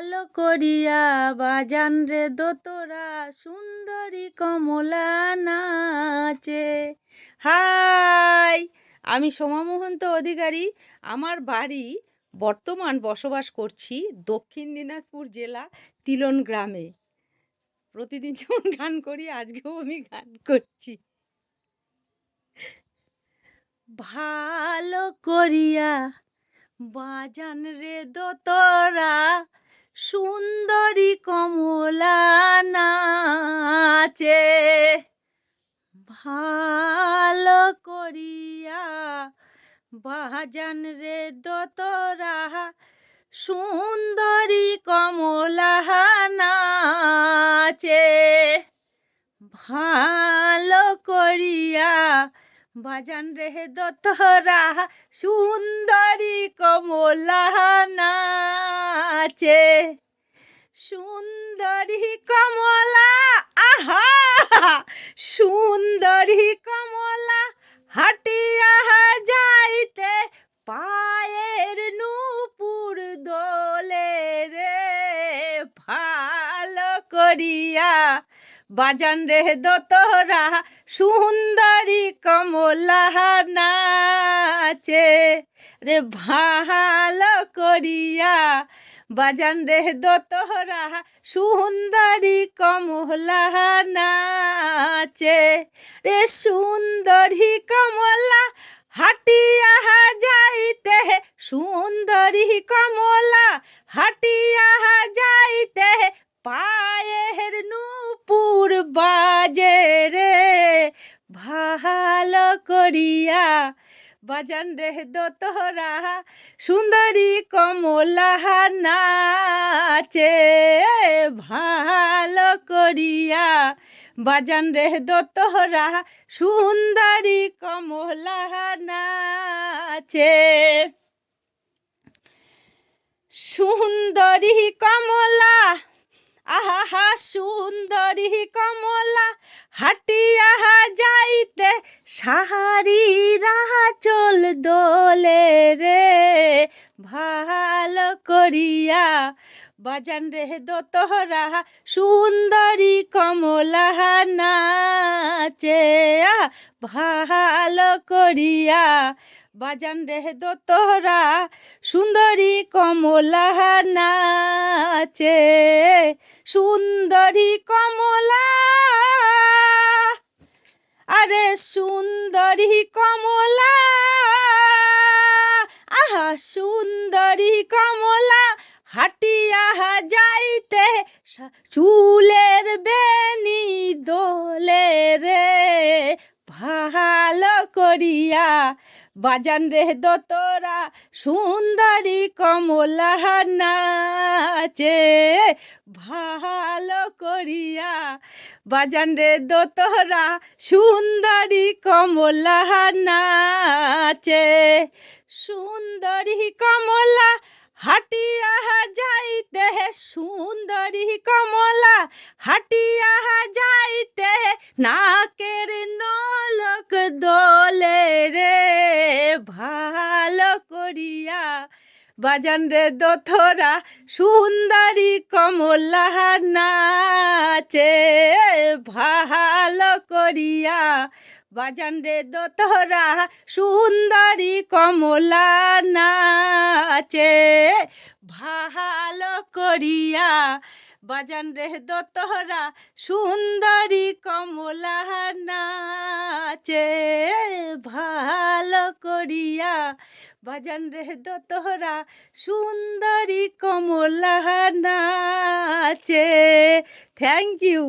ভালো করিয়া বাজান রে দোতরা সুন্দরী কমলা নাচে। হাই, আমি সোমা মহন্ত অধিকারী। আমার বাড়ি বর্তমান বসবাস করছি দক্ষিণ দিনাজপুর জেলা তিলন গ্রামে। প্রতিদিন যেমন গান করি আজকেও আমি গান করছি। ভালো করিয়া বাজান রে দোতরা সুন্দরী কমলা নাচে। ভালো করিয়া বাজান রে দোতরা সুন্দরী কমলা নাচে। ভালো করিয়া বাজান রে দোতরা সুন্দরী কমলা নাচে। সুন্দরী কমলা, আহা সুন্দরী কমলা হাটিয়া যাইতে পায়ের নূপুর দোলে রে। ভালো করিয়া বাজান রে দোতরা সুন্দরী কমলা নাচে রে। ভালো করিয়া বাজান রে দোতরা সুন্দরী কমলা নাচে রে। সুন্দরী কমলা হাটিয়া যাইতে, সুন্দরী কমলা হাটিয়া যাইতে পায়ের নূপুর বাজে রে। ভালো করিয়া বাজান রে দোতরা সুন্দরী কমলা নাচে। ভালো করিয়া বাজান রে দোতরা সুন্দরী কমলা নাচে। সুন্দরী কমলা, আহা সুন্দরী কমলা হাটিয়া যাইতে সাহারিরা চল দোলে রে। ভালো করিয়া বাজান রে দোতরা সুন্দরী কমলা নাচে। ভালো করিয়া বাজান রে দোতরা সুন্দরী কমলা নাচে। সুন্দরী কমলা, আরে সুন্দরী কমলা, আহা সুন্দরী কমলা হাটিয়া যাইতে চুলের বেনি দোলে রে। ভালো করিয়া বাজান রে দোতরা সুন্দরী কমলা নাচে। ভালো করিয়া বাজান রে দোতরা সুন্দরী কমলা নাচে। সুন্দরী কমলা হাটিয়া যাইতে, সুন্দরী কমলা হাটিয়া যাইতে নাকের নলক দোলে রে। ভালো করিয়া বাজান রে দোতরা সুন্দরী কমলা নাচে। ভালো করিয়া বাজান রে দোতরা সুন্দরী কমলা নাচে। ভালো করিয়া বাজান রে দোতরা সুন্দরী কমলা নাচে। ভালো করিয়া বাজান রে দোতরা সুন্দরী কমলা নাচে। Thank you.